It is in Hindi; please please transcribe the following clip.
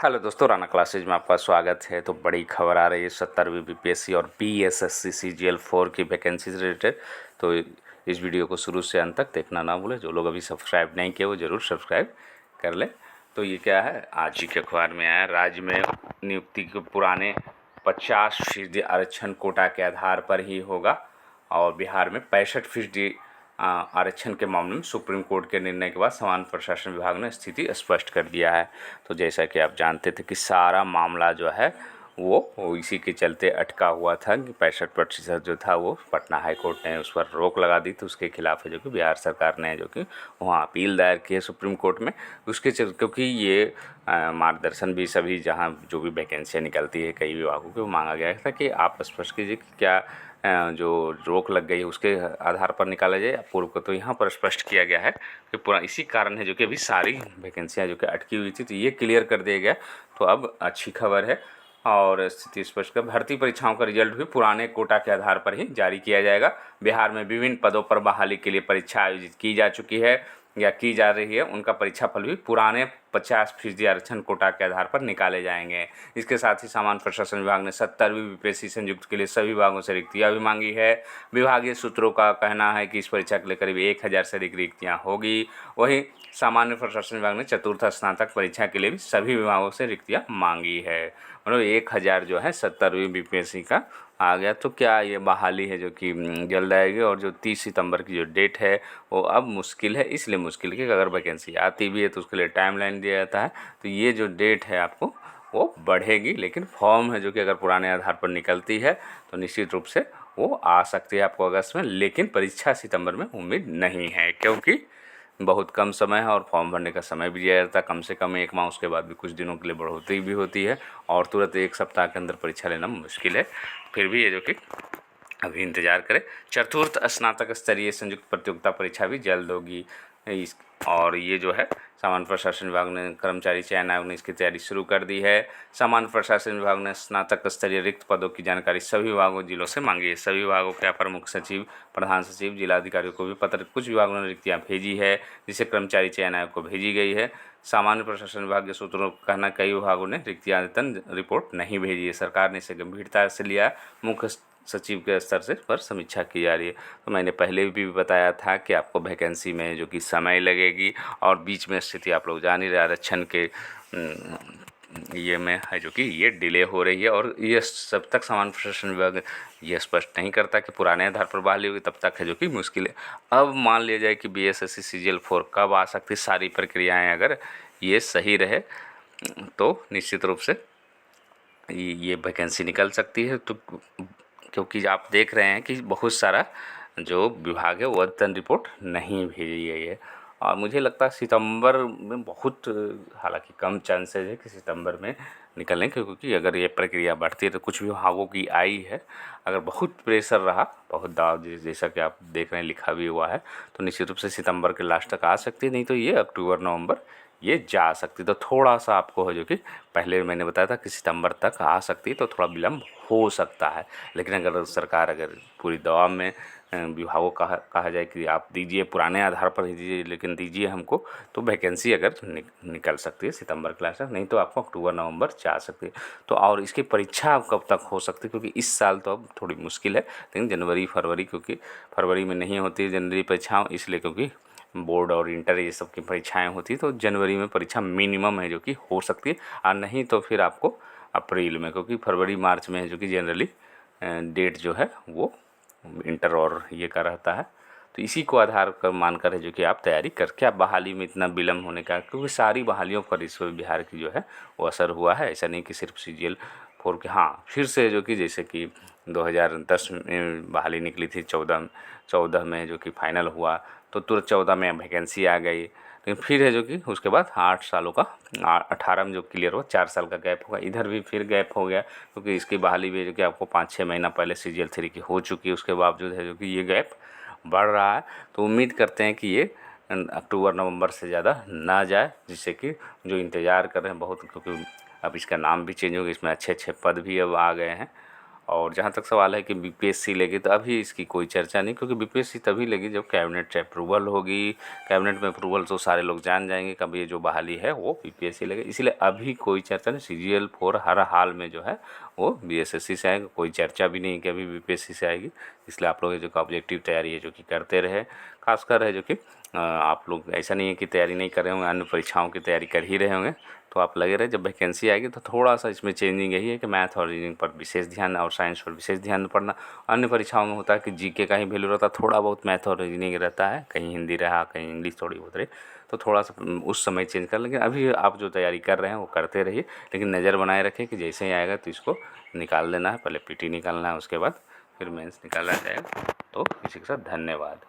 हेलो दोस्तों, राना क्लासेज में आपका स्वागत है। तो बड़ी खबर आ रही है 70वीं बीपीएससी और बीएसएससी सीजीएल 4 की वैकेंसी से रिलेटेड। तो इस वीडियो को शुरू से अंत तक देखना ना भूलें। जो लोग अभी सब्सक्राइब नहीं किए वो ज़रूर सब्सक्राइब कर लें। तो ये क्या है, आज ही के अखबार में आया। राज्य में नियुक्ति के पुराने 50% आरक्षण कोटा के आधार पर ही होगा और बिहार में 65% आरक्षण के मामले में सुप्रीम कोर्ट के निर्णय के बाद सामान्य प्रशासन विभाग ने स्थिति स्पष्ट कर दिया है। तो जैसा कि आप जानते थे कि सारा मामला जो है वो इसी के चलते अटका हुआ था कि 65% जो था वो पटना हाई कोर्ट ने उस पर रोक लगा दी थी। उसके खिलाफ है जो कि बिहार सरकार ने जो कि वहाँ अपील दायर की है सुप्रीम कोर्ट में। उसके क्योंकि ये मार्गदर्शन भी सभी जहाँ जो भी वैकेंसियाँ निकलती है कई विभागों के, वो मांगा गया था कि आप स्पष्ट कीजिए कि क्या जो रोक लग गई है उसके आधार पर निकाला जाए या पूर्व को। तो यहाँ पर स्पष्ट किया गया है कि पूरा इसी कारण है जो कि अभी सारी वैकेंसियाँ जो कि अटकी हुई थी, तो ये क्लियर कर दिया गया। तो अब अच्छी खबर है और स्थिति स्पष्ट कर भर्ती परीक्षाओं का रिजल्ट भी पुराने कोटा के आधार पर ही जारी किया जाएगा। बिहार में विभिन्न पदों पर बहाली के लिए परीक्षा आयोजित की जा चुकी है या की जा रही है। उनका परीक्षा फल भी पुराने 50% आरक्षण कोटा के आधार पर निकाले जाएंगे। इसके साथ ही सामान्य प्रशासन विभाग ने 70वीं बीपीएससी संयुक्त के लिए सभी विभागों से रिक्तियाँ भी मांगी है। विभागीय सूत्रों का कहना है कि इस परीक्षा के लिए करीब 1000 से अधिक रिक्तियाँ होगी। वहीं सामान्य प्रशासन विभाग ने चतुर्थ स्नातक परीक्षा के लिए भी सभी विभागों से रिक्तियाँ मांगी है। मतलब 1000 जो है 70वीं बीपीएससी का आ गया। तो क्या ये बहाली है जो कि जल्द आएगी। और जो 30 सितंबर की जो डेट है वो अब मुश्किल है, इसलिए मुश्किल कि अगर वैकेंसी आती भी है तो उसके लिए टाइमलाइन दिया जाता है। तो ये जो डेट है आपको वो बढ़ेगी, लेकिन फॉर्म है जो कि अगर पुराने आधार पर निकलती है तो निश्चित रूप से वो आ सकती है आपको अगस्त में। लेकिन परीक्षा सितंबर में उम्मीद नहीं है, क्योंकि बहुत कम समय है और फॉर्म भरने का समय भी दिया जाता है कम से कम 1 माह। उसके बाद भी कुछ दिनों के लिए बढ़ोतरी भी होती है और तुरंत 1 सप्ताह के अंदर परीक्षा लेना मुश्किल है। फिर भी ये जो कि अभी इंतजार करें। चतुर्थ स्नातक स्तरीय संयुक्त प्रतियोगिता परीक्षा भी जल्द होगी। इस और ये जो है सामान्य प्रशासन विभाग ने कर्मचारी चयन आयोग ने इसकी तैयारी शुरू कर दी है। सामान्य प्रशासन विभाग ने स्नातक स्तरीय रिक्त पदों की जानकारी सभी विभागों जिलों से मांगी है। सभी विभागों के अपर मुख्य सचिव, प्रधान सचिव, जिलाधिकारियों को भी पत्र कुछ विभागों ने रिक्तियाँ भेजी है, जिसे कर्मचारी चयन आयोग को भेजी गई है। सामान्य प्रशासन विभाग के सूत्रों का कहना कई विभागों ने रिक्तियाँ रिपोर्ट नहीं भेजी है। सरकार ने इसे गंभीरता से लिया। मुख्य सचिव के स्तर से पर समीक्षा की जा रही है। तो मैंने पहले भी बताया था कि आपको वैकेंसी में जो कि समय लगेगी और बीच में स्थिति आप लोग जान ही रहे आरक्षण के ये में है जो कि ये डिले हो रही है। और ये जब तक सामान्य प्रशासन विभाग ये स्पष्ट नहीं करता कि पुराने आधार पर बहाली होगी तब तक है जो कि मुश्किल है। अब मान लिया जाए कि बीएसएससी सीजीएल 4 कब आ सकती, सारी प्रक्रियाएं अगर ये सही रहे तो निश्चित रूप से ये वैकेंसी निकल सकती है। तो क्योंकि आप देख रहे हैं कि बहुत सारा जो विभाग है वो अद्यतन रिपोर्ट नहीं भेजी गई है और मुझे लगता है सितंबर में बहुत, हालांकि कम चांसेस है कि सितंबर में निकलें, क्योंकि अगर ये प्रक्रिया बढ़ती है तो कुछ विभागों की आई है। अगर बहुत प्रेशर रहा, बहुत दबाव जैसा कि आप देख रहे हैं लिखा भी हुआ है, तो निश्चित रूप से सितंबर के लास्ट तक आ सकती है। नहीं तो ये अक्टूबर नवंबर ये जा सकती। तो थोड़ा सा आपको है जो कि पहले मैंने बताया था कि सितंबर तक आ सकती है, तो थोड़ा विलम्ब हो सकता है। लेकिन अगर सरकार अगर पूरी दबाव में विभागों कहा जाए कि आप दीजिए, पुराने आधार पर ही दीजिए लेकिन दीजिए हमको, तो वैकेंसी अगर निकल सकती है सितंबर के लास्ट तक, नहीं तो आपको अक्टूबर नवंबर जा सकती है। तो और इसकी परीक्षा कब तक हो सकती है, क्योंकि इस साल तो अब थोड़ी मुश्किल है, लेकिन जनवरी फरवरी, क्योंकि फरवरी में नहीं होती है जनवरी परीक्षा, इसलिए क्योंकि बोर्ड और इंटर ये सब की परीक्षाएं होती तो जनवरी में परीक्षा मिनिमम है जो कि हो सकती है। और नहीं तो फिर आपको अप्रैल में, क्योंकि फरवरी मार्च में है जो कि जनरली डेट जो है वो इंटर और ये का रहता है। तो इसी को आधार कर मानकर है जो कि आप तैयारी करके आप बहाली में इतना विलम्ब होने का, क्योंकि सारी बहालियों पर इस बिहार की जो है वो असर हुआ है। ऐसा नहीं कि सिर्फ सीजीएल 4 के, हाँ फिर से जो कि जैसे कि 2010 में बहाली निकली थी, 14 में जो कि फाइनल हुआ तो तुरंत 14 में वैकेंसी आ गई। लेकिन फिर है जो कि उसके बाद 8 सालों का 18 में जो क्लियर हुआ 4 साल का गैप होगा। इधर भी फिर गैप हो गया, क्योंकि इसकी बहाली भी जो कि आपको 5-6 महीना पहले सीजीएल 3 की हो चुकी है। उसके बावजूद है जो कि ये गैप बढ़ रहा है। तो उम्मीद करते हैं कि ये अक्टूबर नवंबर से ज़्यादा ना जाए, जिससे कि जो इंतज़ार कर रहे हैं बहुत, क्योंकि अब इसका नाम भी चेंज हो गया, इसमें अच्छे अच्छे पद भी अब आ गए हैं और जहाँ तक सवाल है कि बीपीएससी लेगी, तो अभी इसकी कोई चर्चा नहीं, क्योंकि बीपीएससी तभी लेगी जब कैबिनेट अप्रूवल होगी। कैबिनेट में अप्रूवल तो सारे लोग जान जाएंगे कभी ये जो बहाली है वो बीपीएससी लेगी, इसलिए अभी कोई चर्चा नहीं। सीजीएल 4 हर हाल में जो है वो बीएसएससी से आएगा, कोई चर्चा भी नहीं कि अभी बीपीएससी से आएगी। इसलिए आप लोग जो ऑब्जेक्टिव तैयारी है जो कि करते रहे, खासकर है जो कि आप लोग ऐसा नहीं है कि तैयारी नहीं कर रहे होंगे, अन्य परीक्षाओं की तैयारी कर ही रहे होंगे, तो आप लगे रहे। जब वैकेंसी आएगी तो थोड़ा सा इसमें चेंजिंग यही है कि मैथ और रीजनिंग पर विशेष ध्यान और साइंस पर विशेष ध्यान पड़ना। अन्य परीक्षाओं में होता है कि जीके का ही वैल्यू रहता है, थोड़ा बहुत मैथ और रीजनिंग रहता है, कहीं हिंदी रहा, कहीं इंग्लिश थोड़ी बहुत रही, तो थोड़ा सा उस समय चेंज कर। लेकिन अभी आप जो तैयारी कर रहे हैं वो करते रहिए, लेकिन नज़र बनाए रखें कि जैसे ही आएगा तो इसको निकाल देना है। पहले पीटी निकालना है, उसके बाद फिर मेंस निकाला जाएगा। तो इसी के साथ धन्यवाद।